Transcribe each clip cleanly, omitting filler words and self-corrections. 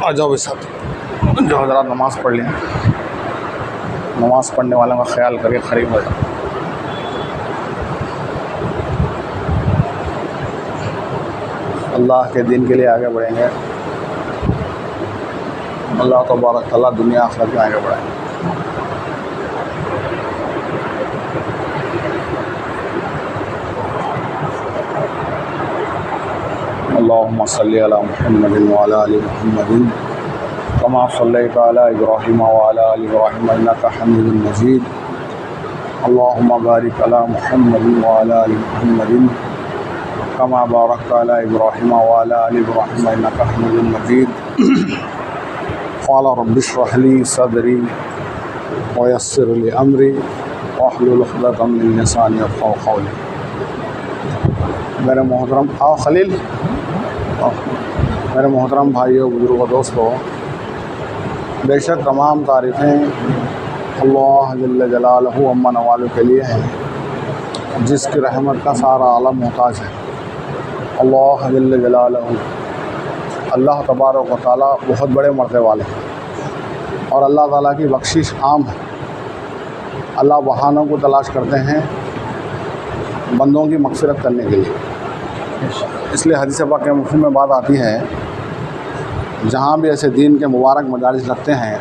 आ जाओ भाई साथ, जो हज़रात नमाज़ पढ़ लें, नमाज़ पढ़ने वालों का ख्याल करके खरीब हो जाओ। अल्लाह के दीन के लिए आगे बढ़ेंगे, अल्लाह तबारक तआला दुनिया आखिरत में आगे बढ़ाएंगे। अल्लाहुम्मा सल्ली अला मुहम्मदिन व अला आलि मुहम्मदिन कमा सल्लैता अला इब्राहीम व अला आलि इब्राहीम इन्नका हमीदुम मजीद। अल्लाहुम्मा बारिक अला मुहम्मदिन व अला आलि मुहम्मदिन कमा बारकता अला इब्राहीम व अला आलि इब्राहीम इन्नका हमीदुम मजीद। क़ाल रब्बि इश्रह ली सदरी व यस्सिर ली अमरी वहलुल उक़दतम मिन लिसानी यफ़क़हू क़ौली। मेरे मोहतरम खलील, मेरे मोहतरम भाइयों, बुजुर्गों, दोस्तों, बेशक तमाम तारीफ़ें अल्लाह जल्ल जलालहू अम्मा नवालू के लिए हैं, जिसकी रहमत का सारा आलम मोहताज है। अल्लाह जल्ल जलालहू, अल्लाह तबारक व तआला बहुत बड़े मर्तबे वाले हैं और अल्लाह ताला की बख्शिश आम है। अल्लाह बहानों को तलाश करते हैं बंदों की मग़फ़िरत करने के लिए। इसलिए हदीस पाक के मफ़हूम में बात आती है, जहाँ भी ऐसे दीन के मुबारक मजालिस लगते हैं,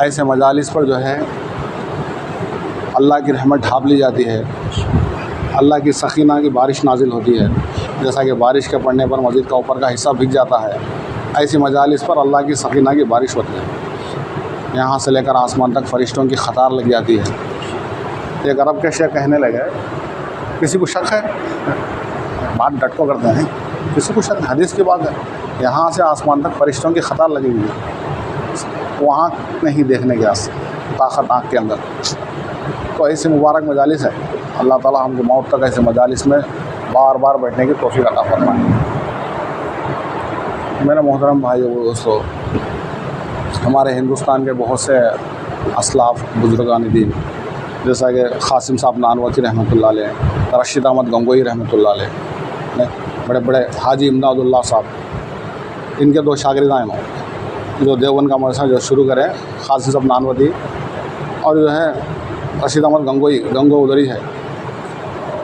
ऐसे मजालिस पर जो है अल्लाह की रहमत ढाँप ली जाती है, अल्लाह की सकीना की बारिश नाजिल होती है। जैसा कि बारिश के पड़ने पर मस्जिद का ऊपर का हिस्सा भीग जाता है, ऐसी मजालिस पर अल्लाह की सकीना की बारिश होती है। यहाँ से लेकर आसमान तक फ़रिश्तों की क़तार लग जाती है। एक अरब के शेख कहने लगे, किसी को शक है, बात डट को करते हैं, किसी को शक, हदीस की बात है, यहाँ से आसमान तक फ़रिश्तों की क़तार लगी हुई है, वहाँ नहीं देखने के आस ताकत आँख के अंदर। तो ऐसी मुबारक मजालिस है, अल्लाह ताला हमको मौत तक ऐसे मजालिस में बार बार बैठने की तौफ़ीक़ अता फरमाए। मेरे मोहतरम भाइयों, दोस्तों, हमारे हिंदुस्तान के बहुत से असलाफ़ बुज़ुर्गान दीन, जैसा कि क़ासिम साहब नानवती रहमतुल्लाह अलैह, रशीद अहमद गंगोई रहमतुल्लाह अलैह, बड़े बड़े हाजी इमदादुल्लाह साहब, इनके दो शागिर्दान हैं जो देवबंद का मदरसा जो शुरू करें, क़ासिम साहब नानवती और जो है रशीद अहमद गंगोई, गंगो उधरी है।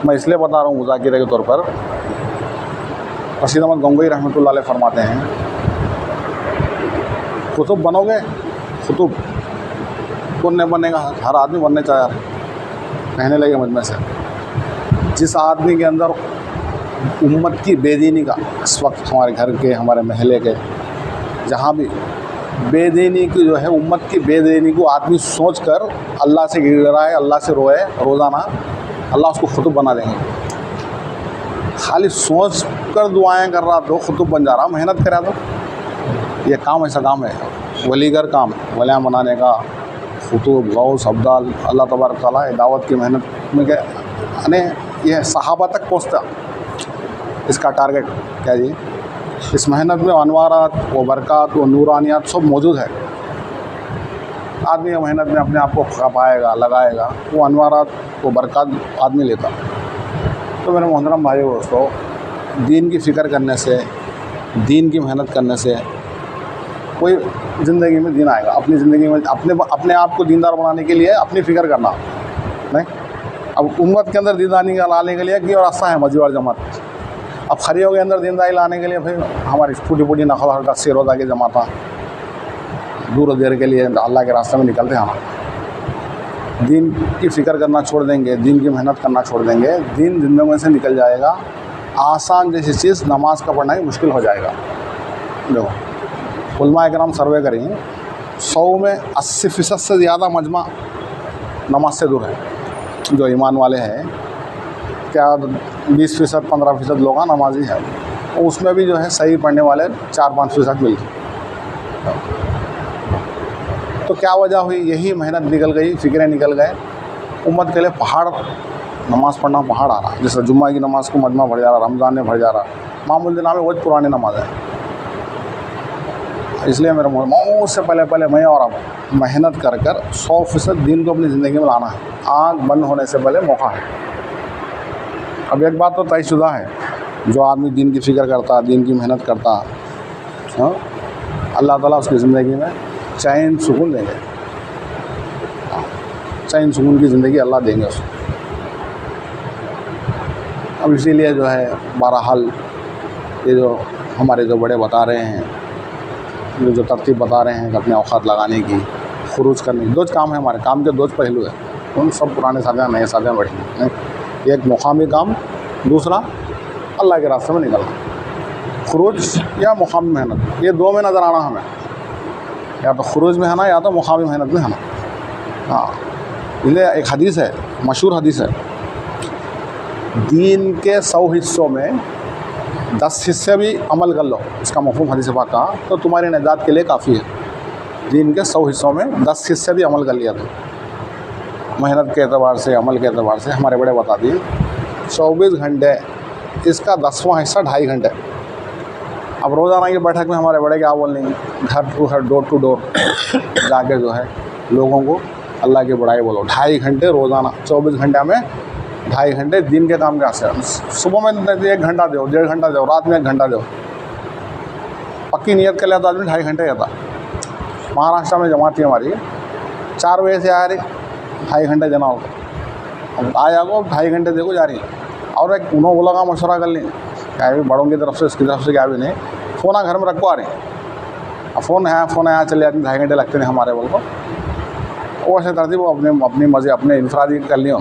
मैं इसलिए बता रहा हूँ मुज़ाकिरे के तौर पर, रशीद अहमद गंगोई रहमतुल्लाह अलैह फरमाते हैं, कुतुब बनोगे, कुतुब कौन नहीं बनेगा, हर आदमी बनने तैयार है। कहने लगे मजमे से, जिस आदमी के अंदर उम्मत की बेदीनी का, इस वक्त हमारे घर के, हमारे महल्ले के, जहाँ भी बेदीनी की जो है, उम्मत की बेदीनी को आदमी सोच कर अल्लाह से गिड़गिड़ाए, अल्लाह से रोए रोज़ाना, अल्लाह उसको खुतुब बना देंगे। खाली सोच कर दुआएं कर रहा तो खुतुब बन जा रहा, मेहनत करा तो ये काम ऐसा काम है, वलीगर काम, वलियाँ बनाने का, खुतूब, गौस, अब्दाल, अल्लाह तबारक तआला दावत की मेहनत में क्या यानी ये सहाबा तक पहुँचता, इसका टारगेट क्या जी। इस मेहनत में अनवारात व बरक़ात व नूरानियात सब मौजूद है। आदमी मेहनत में अपने आप को खपाएगा, लगाएगा, वो अनवारात व बरक़ात आदमी लेता। तो मेरे मोहतरम भाइयों, दोस्तों, दीन की फ़िक्र करने से, दीन की मेहनत करने से कोई ज़िंदगी में दीन आएगा। अपनी ज़िंदगी में अपने आप को दीनदार बनाने के लिए अपनी फ़िक्र करना नहीं। अब उम्मत के अंदर दीनदारी लाने के लिए की और रास्ता है मस्जिद और जमात। अब खरियों के अंदर दीनदारी लाने के लिए फिर हमारी फूटी फूटी नकल हरकत से रोज़ा की जमाता दूर देर के लिए अल्लाह के रास्ते में निकलते हैं। हम दीन की फ़िक्र करना छोड़ देंगे, दीन की मेहनत करना छोड़ देंगे, दीन ज़िंदगी से निकल जाएगा। आसान जैसी चीज़ नमाज का पढ़ना ही मुश्किल हो जाएगा। देखो, उलमा इकराम सर्वे करें, 100 में 80% से ज़्यादा मजमा नमाज से दूर है। जो ईमान वाले हैं, क्या 20% 15% लोग नमाजी हैं, उसमें भी जो है सही पढ़ने वाले 4-5% मिलते। तो क्या वजह हुई? यही मेहनत निकल गई, फ़िक्रें निकल गए। उम्मत के लिए पहाड़, नमाज़ पढ़ना पहाड़ आ रहा। जैसे जुम्मा की नमाज़ को मजमा भर जा रहा, रमज़ान में भर जा रहा, मामूल दिन में वही पुरानी नमाज है। इसलिए मेरे मौत से पहले मैं और आप मेहनत कर 100% दीन को अपनी ज़िंदगी में लाना है। आँख बंद होने से पहले मौका है। अब एक बात तो तयशुदा है, जो आदमी दीन की फ़िक्र करता, दीन की मेहनत करता, अल्लाह ताला उसकी ज़िंदगी में चैन सुकून देंगे, चैन सुकून की ज़िंदगी अल्लाह देंगे उसको। अब इसीलिए जो है बहरहाल ये जो हमारे जो बड़े बता रहे हैं, ये जो तरतीब बता रहे हैं कि अपने औकात लगाने की, खुरूज करने की, दो काम है हमारे काम के, दो पहलू है। उन सब पुराने साथियाँ नए साथियाँ बैठे, एक मुकामी काम, दूसरा अल्लाह के रास्ते में निकलना, खुरूज या मुकामी मेहनत, ये दो में नज़र आना हमें, या तो खुरूज में है ना या तो मुकामी मेहनत में है ना। हाँ, इसलिए एक हदीस है, मशहूर हदीस है, दीन के 100 हिस्सों में 10 हिस्से भी अमल कर लो, इसका मफ़हूम हदीस पाक का, तो तुम्हारी निजात के लिए काफ़ी है। दीन के 100 हिस्सों में 10 हिस्से भी अमल कर लिया तो मेहनत के एतबार से, अमल के एतबार से हमारे बड़े बता दिए 24 घंटे, इसका 10वां हिस्सा 2.5 घंटे। अब रोज़ाना की बैठक में हमारे बड़े क्या बोल रहे हैं, घर टू घर, डोर टू डोर जाके जो है लोगों को अल्लाह की बड़ाई बोलो। 2.5 घंटे रोज़ाना, 24 घंटे में 2.5 घंटे दिन के काम कैसे, सुबह में 1 घंटा दो, 1.5 घंटा दो, रात में 1 घंटा दो। पक्की नियत कर लिया तो आदमी 2.5 घंटे रहता। महाराष्ट्र में जमात थी हमारी, 4 बजे से आ रही, 2.5 घंटे देना होगा, अब आया को 2.5 घंटे देखो जा रही। और एक उन्होंने बोला का मशवरा कर ली, क्या भी बड़ों की तरफ से, इसकी तरफ से क्या भी नहीं, फ़ोन घर में रखो आ रही। अब फ़ोन है चले जाते, 2.5 घंटे लगते नहीं हमारे बोल को। वो ऐसे तरतीब वो अपनी मज़े अपने इंफरादी कर लिए ना।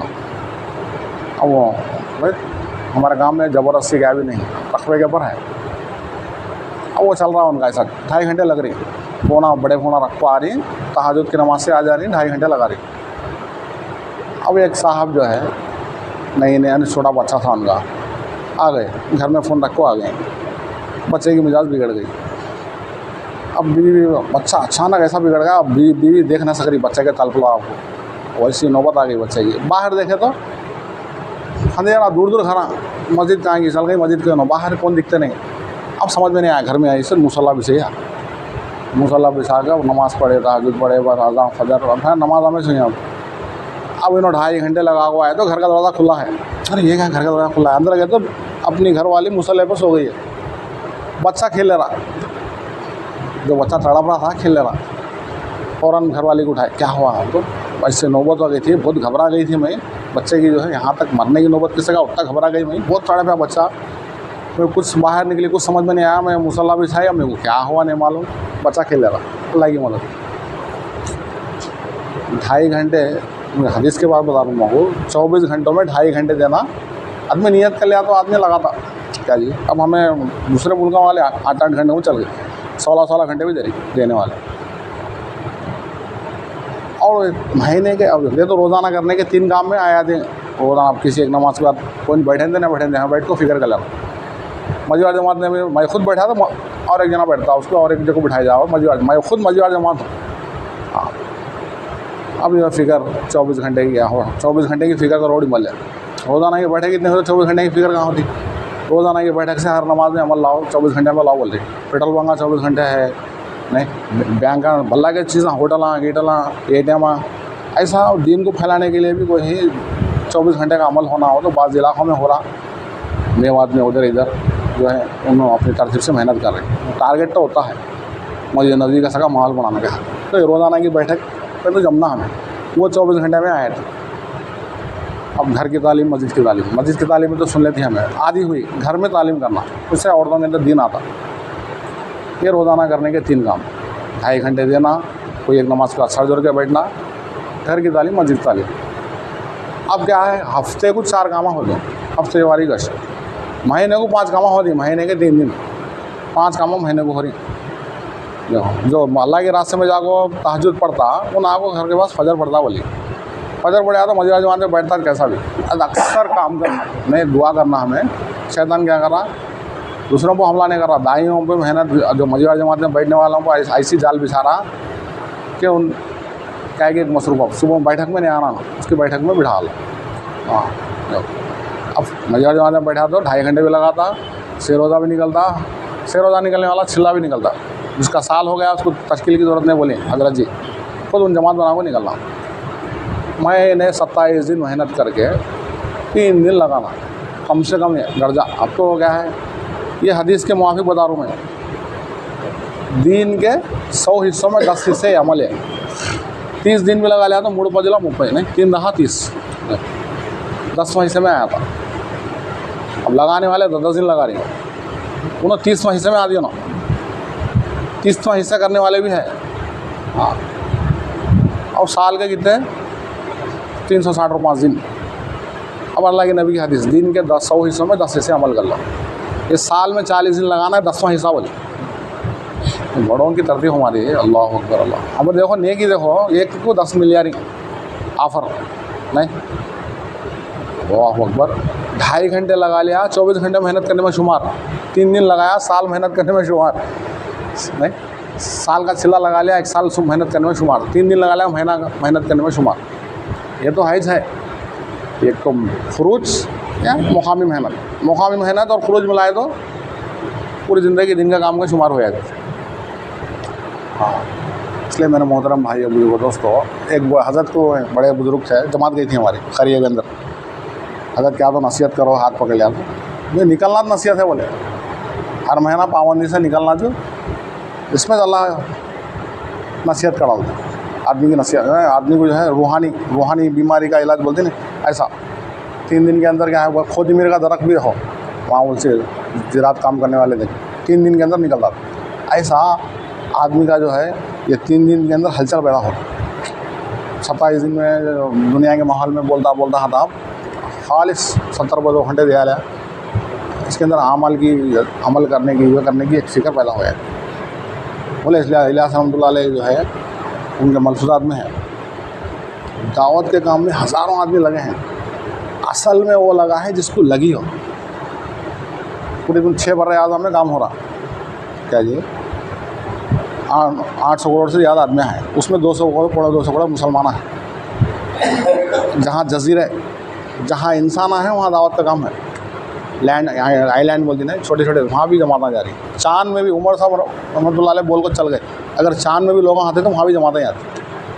अब वो भाई हमारे गांव में ज़बरदस्ती क्या भी नहीं, रकबे के ऊपर है। अब वो चल रहा है उनका ऐसा, 2.5 घंटे लग रही, फोना बड़े फोना रख पा रही, तहज्जुद की नमाज से आ जा रही, 2.5 घंटे लगा रही। अब एक साहब जो है नई छोटा बच्चा था उनका, आ गए घर में फ़ोन रखो आ गए, बच्चे की मिजाज बिगड़ गई। अब बीवी, बच्चा अचानक ऐसा बिगड़ गया, अब बीवी देख ना सक रही बच्चे के तलपला, आपको वैसी नौबत आ गई बच्चे की। बाहर देखे तो अंधेरा, दूर दूर खड़ा, मस्जिद कहाँ की चल गई, मस्जिद क्यों ना, बाहर कौन दिखते नहीं। अब समझ में नहीं आया, घर में आई सर मुसल्ला बिछा, मुसल्ला बिछा कर नमाज़ पढ़े, तहज्जुद पढ़े, बस अज़ान फजर नमाज हमें सुनी। अब इन्होंने 2.5 घंटे लगा हुआ है तो घर का दरवाज़ा खुला है। अरे ये क्या, घर का दरवाज़ा खुला है, अंदर गए तो अपनी घर वाली मुसल्ले पर सो गई है, बच्चा खेल ले रहा, जो बच्चा तड़प रहा था खेल ले रहा। फ़ौरन घर वाली को उठाए, क्या हुआ, तो ऐसे नौबत हो गई थी, बहुत घबरा गई थी मैं, बच्चे की जो है यहाँ तक मरने की नौबत किसी का, उतना घबरा गई मैं, बहुत तड़प है बच्चा। मैं कुछ बाहर निकली, कुछ समझ में नहीं आया, मैं मुसल्ला बिछाया, मेरे को क्या हुआ नहीं मालूम, बच्चा खेल ले रहा, अल्लाह की मदद। 2.5 घंटे, हदीस के बाद बता रहा हूँ, 24 घंटों में 2.5 घंटे देना, आदमी नियत कर लिया तो आदमी लगाता क्या जी। अब हमें दूसरे मुल्कों वाले 8-8 घंटे में चल गए, 16 घंटे भी देने वाले। और महीने के, अब ये तो रोज़ाना करने के 3 काम में आया थे रोज़ाना। आप किसी एक नमाज के बाद कोई बैठे थे ना बैठे थे, हाँ बैठ को फिक्र कर लेना। मजीवार जमात में मैं खुद बैठा था और एक जना बैठता, उसको और एक जगह बिठाया जाओ, मजीवार, मैं खुद मजीवार जमात हूँ। हाँ, अब यह फिक्र 24 घंटे की क्या हो, 24 घंटे की फिक्र का रोड ही मल है। रोज़ाना की बैठक कितने होते, 24 घंटे की फिक्र कहाँ होती। रोज़ाना की बैठक से हर नमाज में अमल लाओ, 24 घंटे में लाओ बोलते। पेट्रोल पंखा 24 घंटे है नहीं, बैंक भल्ला के चीज़ें, होटल ATM, ऐसा दीन को फैलाने के लिए भी कोई 24 घंटे का अमल होना हो तो बाज़ इलाक़ों में हो रहा, मेवात में उधर इधर जो है उन्होंने अपनी तरतीब से मेहनत कर रहे हैं। टारगेट तो होता है मस्जिद नबी का सका माहौल बनाने का। तो रोज़ाना की बैठक पर तो जमना हमें, वो 24 घंटे में आए थे। अब घर की तालीम, मस्जिद की तालीम में तो सुन लेती हमें, आदि हुई घर में तालीम करना, उससे औरतों के अंदर दीन आता। ये रोज़ाना करने के 3 काम, 2.5 घंटे देना, कोई एक नमाज का सर जोड़ के बैठना, घर की तालीम, मस्जिद तालीम। अब क्या है, हफ्ते को 4 कामा हो गए, हफ्ते वाली गश्त, महीने को 5 कामा हो रही, महीने के 3 दिन 5 कामा महीने को हो रही। जो अल्लाह के रास्ते में जाको तहज्जुद पढ़ता, उन आगो घर के पास फजर पढ़ता, बोली फजर पढ़े तो मजीवार जमात में बैठता कैसा भी। अक्सर काम करना नहीं, दुआ करना हमें। शैतान क्या कर रहा, दूसरों को हमला नहीं कर रहा, दाइयों पे मेहनत, जो मजीवार जमात में बैठने वालों को ऐसी जाल बिछा रहा कि उन क्या कि एक मसरूफ़ सुबह बैठक में नहीं आना ना, उसकी बैठक में बिठा लो। हाँ, अब मजीवार जमात में बैठा तो 2.5 घंटे भी लगाता, से रोज़ा भी निकलता, से रोज़ा निकलने वाला छिल्ला भी निकलता। जिसका साल हो गया उसको तश्कील की ज़रूरत नहीं, बोली हजरत जी खुद उन जमात बना को निकलना। मैंने 27 दिन मेहनत करके 3 दिन लगाना कम से कम दर्जा। अब तो क्या है, ये हदीस के मुआफिक बता रहा हूँ मैं, दीन के 100 हिस्सों में 10 हिस्से अमल है। 30 दिन भी लगा लिया तो 3 बजला 30 नहीं 3 10 30 10वां हिस्से में आया था। अब लगाने वाले 10 दिन लगा रही हो उन्होंने 30वां हिस्से में आ दिया ना। 30वां हिस्सा करने वाले भी है। हाँ, और साल के कितने 360 और 5 दिन। अब अल्लाह के नबी की हदीस, दिन के 100 हिस्सों में 10 हिस्से अमल कर लो। इस साल में 40 दिन लगाना है, 10वां हिस्सा बोले। बड़ों की तरतीब हमारी है। अल्लाह अकबर अल्लाह। अब देखो नेकी देखो, एक को 10 मिलियन ऑफ़र नहीं, अल्लाह अकबर। 2.5 घंटे लगा लिया, 24 घंटे मेहनत करने में शुमार। 3 दिन लगाया, साल मेहनत करने में शुमार नहीं। साल का सिला लगा लिया, 1 साल मेहनत करने में शुमार। 3 दिन लगा लिया, महीना मेहनत करने में शुमार। ये तो है एक तो ख़ुरूज या मुकामी मेहनत और ख़ुरूज मिलाए तो पूरी ज़िंदगी दिन का काम का शुमार हो जाता है। हाँ, इसलिए मैंने मोहतरम भाई बुजुर्ग दोस्तों, एक हज़रत को बड़े बुजुर्ग थे, जमात गई थी हमारी खरिये के अंदर। हज़रत क्या तो नसीहत करो, हाथ पकड़ लिया तो ये निकलना तो नसीहत है बोले। हर महीना पाबंदी से निकलना जो इसमें अल्लाह नसीहत करा दो आदमी की नसीहत। आदमी को जो है रूहानी बीमारी का इलाज बोलते ना, ऐसा 3 दिन के अंदर क्या है, खुद मेरे का दरख्त भी हो वहाँ उनसे ज़रात काम करने वाले थे, 3 दिन के अंदर निकलता था। ऐसा आदमी का जो है ये 3 दिन के अंदर हलचल पैदा हो। 27 दिन में दुनिया के माहौल में बोलता था आप खालिस 70 घंटे दिया लिया, इसके अंदर अमल करने की एक फ़िक्र पैदा हो है बोले। इसलिए इलियास रहमतुल्लाह अलैह जो है उनके मलफूज़ात में है, दावत के काम में हज़ारों आदमी लगे हैं, असल में वो लगा है जिसको लगी हो। पूरे दिन 6 बर आज़म में काम हो रहा क्या जी, 800 करोड़ से ज़्यादा आदमी हैं, उसमें 200 करोड़ मुसलमान हैं। जहाँ जजीरे, जहाँ इंसान है वहाँ दावत का काम है। लैंड आइलैंड बोलती नहीं, छोटे वहाँ भी जमातें जा रही। चाँद में भी उमर साहब रहमतुल्लाह अलैह बोल कर चल गए, अगर चाँद में भी लोग आते तो वहाँ भी जमातें जाती।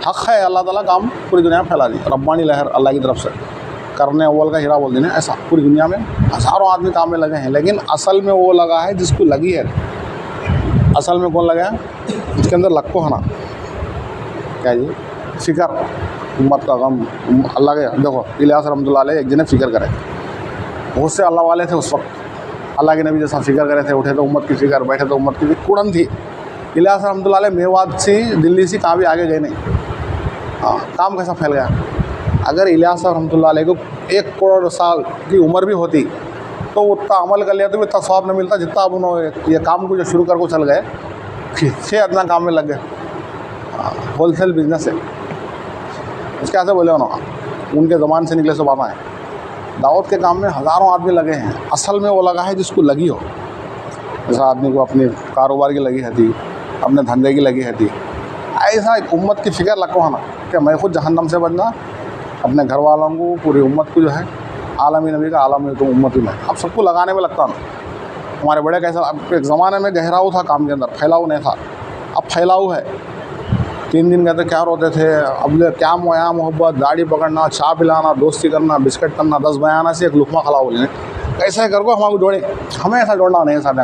हक़ है अल्लाह ताला काम पूरी दुनिया में फैला दी, रब्बानी लहर अल्लाह की तरफ से करने अव्वल का हीरा बोल देना। ऐसा पूरी दुनिया में हज़ारों आदमी काम में लगे हैं, लेकिन असल में वो लगा है जिसको लगी है। असल में कौन लगा है, इसके अंदर लक्को है ना क्या जी, फ़िक्र उम्मत का गम। अल्लाह के देखो इलियास रहमतुल्लाह अलैह एक जने फ़िक्र करे, बहुत से अल्लाह वाले थे उस वक्त, अल्लाह के नबी जैसा फ़िक्र करे थे, उठे तो उम्मत की फ़िक्र, बैठे तो उम्मत की कुड़न थी। इलियास रहमतुल्लाह अलैह मेवात से दिल्ली से कहाँ भी आगे गए नहीं। हाँ, काम कैसा फैल गया। अगर इलियास रहमतुल्लाह अलैह को 1 करोड़ साल की उम्र भी होती तो उतना अमल कर लिया तो भी इतना सवाब न मिलता जितना अब उन्होंने ये काम को जो शुरू कर को चल गए, फिर इतना काम में लग गए। होलसेल बिजनेस है, उसके ऐसे बोले उन्होंने, उनके ज़बान से निकले सो बात आए। दावत के काम में हज़ारों आदमी लगे हैं, असल में वो लगा है जिसको लगी हो। जैसा आदमी को अपने कारोबार की लगी है, अपने धंधे की लगी है, ऐसा एक उम्मत की फ़िक्र लगो है ना कि मैं खुद जहन्नम से बचना, अपने घर वालों को, पूरी उम्मत को जो है आलमी नबी का आलम है तो उम्मती में अब सबको लगाने में लगता ना। हमारे बड़े कैसा, अब एक ज़माने में गहराव था काम के अंदर, फैलाव नहीं था, अब फैलाव है। 3 दिन कहते क्या रोते थे, अब क्या मोया मोहब्बत, गाड़ी पकड़ना, चाय पिलाना, दोस्ती करना, बिस्किट करना, 10 बयाना से एक लुकमा खिला बोले कैसे कर को हमारे जोड़े, हमें ऐसा जोड़ना नहीं है। साथ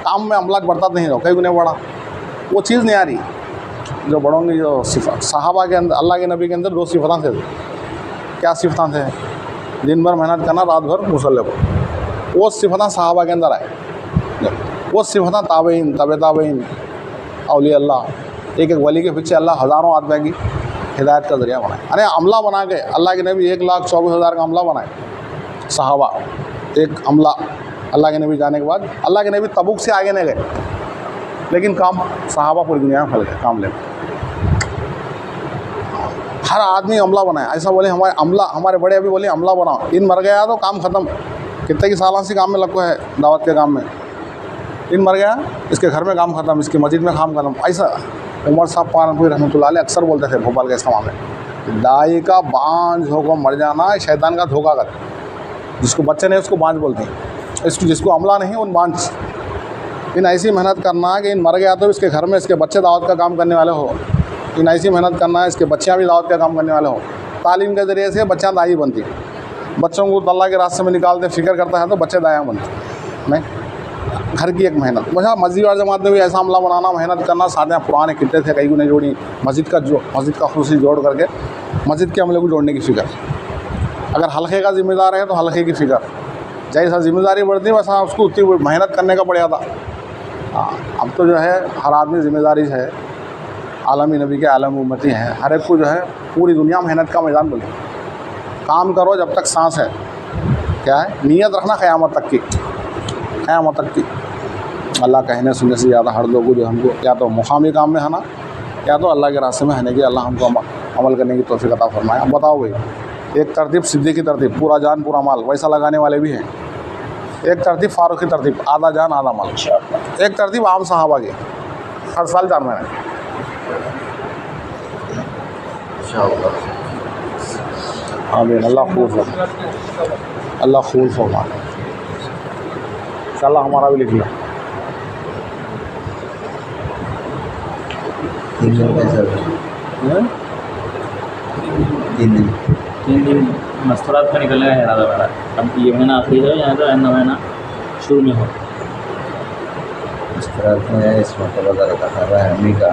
काम में अमलाक बढ़ता नहीं हो, कहीं नहीं बढ़ा, वो चीज़ नहीं आ रही। जो बड़ों की जो सिफत सहाबा के अंदर, अल्लाह के नबी के अंदर 2 सिफत थे। क्या सिफत थे, दिन भर मेहनत करना, रात भर मुसल्ले पर, वो सिफत सहाबा के अंदर आए। वो सिफत ताबईन, तबे ताबईन, औलिया अल्लाह, एक वली के पीछे अल्लाह हज़ारों आदमी की हिदायत का ज़रिया बनाए। अरे अमला बना के अल्लाह के नबी 1,24,000 का अमला बनाए। सहाबा एक अमला, अल्लाह के नबी जाने के बाद अल्लाह के नबी तबूक से आगे नहीं गए, लेकिन काम सहाबा पूरी दुनिया में फैल गए काम लेकर। हर आदमी अमला बनाए, ऐसा बोले हमारे अमला, हमारे बड़े अभी बोले अमला बनाओ, इन मर गया तो काम ख़त्म। कितने की सालान से काम में लगो है, दावत के काम में, इन मर गया इसके घर में काम ख़त्म, इसकी मस्जिद में काम ख़त्म। ऐसा उमर साहब पालनपुरी रहमतुल्लाह अलैह अक्सर बोलते थे भोपाल के इस्लाम में, दाई का बांझ होकर मर जाना शैतान का धोखा कर। जिसको बच्चे नहीं उसको बांझ बोलते हैं, इसको जिसको अमला नहीं उन बांझ। इन ऐसी मेहनत करना है कि इन मर गया तो इसके घर में इसके बच्चे दावत का काम करने वाले हो। इन ऐसी मेहनत करना है इसके बच्चियाँ भी दावत का काम करने वाले हो। तालीम के ज़रिए से बच्चियाँ दाई बनती, बच्चों को अल्लाह के रास्ते में निकालते, फ़िक्र करता है तो बच्चे दाया बनते नहीं। घर की एक मेहनत। मुझे मस्जिद और जमात में भी ऐसा अमला बनाना, मेहनत करना, साथ में पुराने कितने थे कई को नहीं जोड़ी, मस्जिद का खुशी जोड़ करके मस्जिद के अमले को जोड़ने की फ़िक्र। अगर हल्के का ज़िम्मेदार है तो हल्के की फ़िक्र, जैसा ज़िम्मेदारी बढ़ती वैसा उसको उतनी मेहनत करने का पड़ जाता। अब तो जो है हर आदमी ज़िम्मेदारी है, आलमी नबी के आलम उम्मती हैं, हर एक को जो है पूरी दुनिया मेहनत का मैदान बोले। काम करो जब तक सांस है, क्या है नीयत रखना क़यामत तक की, क़यामत तक की। अल्लाह कहने सुनने से ज़्यादा हर लोगों जो हमको या तो मुकामी काम में है ना, या तो अल्लाह के रास्ते में रहने की अल्लाह हमको अमल करने की तौफीक अता फरमाए। अब बताओ भाई, एक तरतीब सिद्दीक़ की तरतीब, पूरा जान पूरा माल, वैसा लगाने वाले भी हैं। एक तरतीब फ़ारूक़ की तरतीब, आधा जान आधा माल। एक तरतीब आम सहाबा की, हर साल 4 महीने। आमीन। अल्लाह खूब फरमाए। इंशाअल्लाह हमारा भी लिख लिया। 3 दिन मस्तूरात में निकलने का इरादा मेरा। अब ये महीना आखिरी है या तो अन्य महीना शुरू में हो। मस्तूरात में इसमें तो वगैरह का है अम्मी का।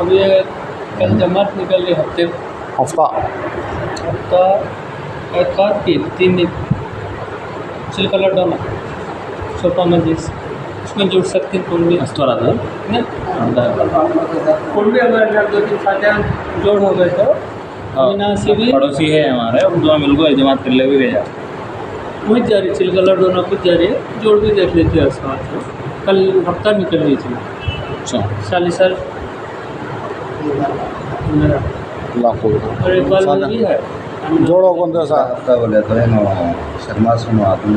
अब ये कल जमात निकल रही हफ्ता एतवार की 3 दिन चिल्का लड्डा सोपा मस्जिद उसमें जुड़ सकते हैं। कुल भी मस्तूरात है कुल भी अगर 2-3 साथियाँ जोड़ हो गए तो पड़ोसी है हमारे, उनको मिलको जमात कर ले भी भेजा वही जा रही चिलगला दोनों कुछ जा रही है, जोड़ भी देख लेते हैं उसका। कल हफ्ता निकल रही थी। अच्छा 40 साल और एक बार भी है जोड़ो कौन सा हफ्ता बोले तो है ना शर्मा सुनो आदमी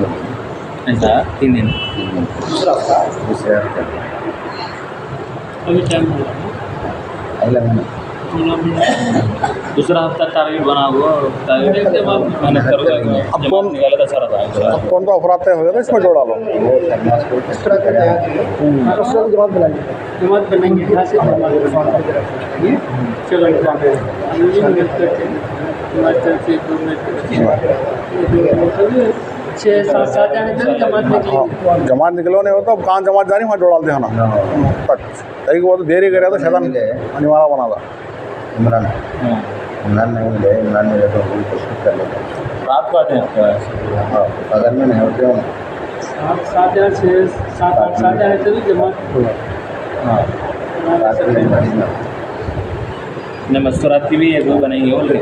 ऐसा 3 दिन दूसरे हफ्ते अभी टाइम हो अगले महीने दूसरा हफ्ता टारगेट बना हुआ मेहनत करोगे। अब कौन निकाला था सारा था। अब कौन तो अफराद तय हो गया था, इसमें जोड़ा लो। जमात बनाएंगे यहाँ से चलो 6-7 जाने तक जमात निकलेगी। जमात निकलो नहीं हो तो अब कहाँ जमात जा रही वहाँ जोड़ा देना कहीं वो तो देरी करे तो शैतान अनिवार्य बना था। इमरान नहीं मिले, इमरान मिले तो पूरी कोशिश कर लेते हैं। रात को आते हैं हाँ अगर में नहीं होते हो 7 या 6-7-8 जाने तक जमात। हाँ रात में मरीज ना ने मस्तूरात की भी एक वो बनाएंगे बोल रहे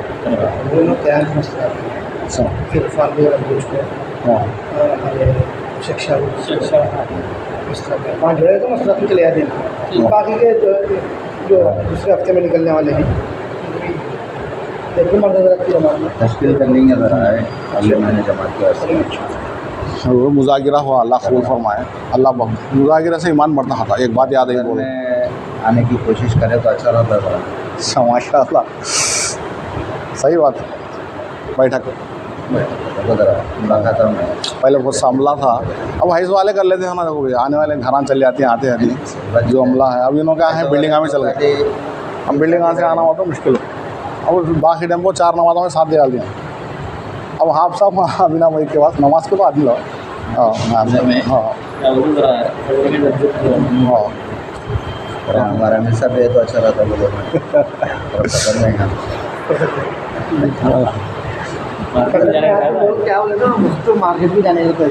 दोनों तैयार मसला फिर फालतू शिक्षा मसला 5 जोड़े तो मसला निकल आ देना। बाकी के जो दूसरे हफ्ते में निकलने वाले हैं देखो तश्कील कर लेंगे ज़रा है अगले महीने जमात के वास्ते वो मुज़ाकिरा हुआ, अल्लाह खूब फरमाए। अल्लाह मुज़ाकिरा से ईमान बढ़ता था। एक बात याद है बोले आने की कोशिश करें तो अच्छा रहता था। माशाअल्लाह सही बात है। बैठक मुलाकात में पहले बहुत सा अमला था, अब हाइस वाले कर लेते हैं ना। देखो भैया आने वाले घरान चल जाते हैं, आते हैं जो अमला है। अब इन्हों क्या है बिल्डिंग में चल गए, हम बिल्डिंग से आना हो तो मुश्किल है। अब बाकी टाइम को 4 नमाज़ों में साथ डाल दिया। अब हाफ साहब बिना मई के बाद नमाज को तो आदमी लो। हाँ हमारा मिलसा भी है तो अच्छा रहता बोले क्या बोले तो मार्केट भी जाने का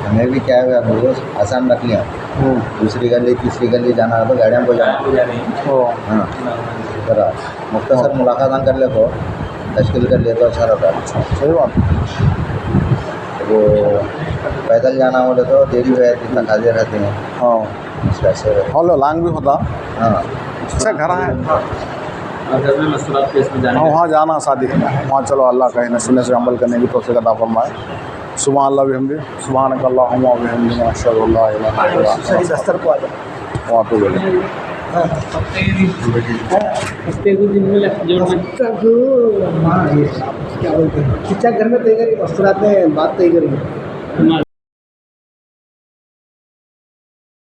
हमें भी क्या है रोज़ आसान रख लिया। दूसरी गली तीसरी गली जाना है तो गाड़ियाँ को जाना। हाँ जरा मुख्तसर मुलाकात कर ले तो तश्कील कर ले तो अच्छा रहता है। सही बात। वो पैदल जाना बोले तो देरी हो जाती है, तकाजे रहते हैं। हाँ वैसे हॉलो लांग भी होता। हाँ अच्छा घर है घर में मस्तूरात प्लेस में जाने हाँ वहाँ जाना शादी वहाँ चलो। अल्लाह कहीं न सुनने से अमल करने की तौफीक अता फरमाए। सुबहान अल्लाह बिहम्दी सुबहानक अल्लाहुम्मा व बिहम्दिक अशहदु अल्ला इलाहा इल्ला अंत दस्तर को आ जाए वहाँ तो बोले हफ्ते को दिन में जोड़ में क्या बोलते हैं खिंचा घर में तय करी मस्तूरात में बात तय करेंगे।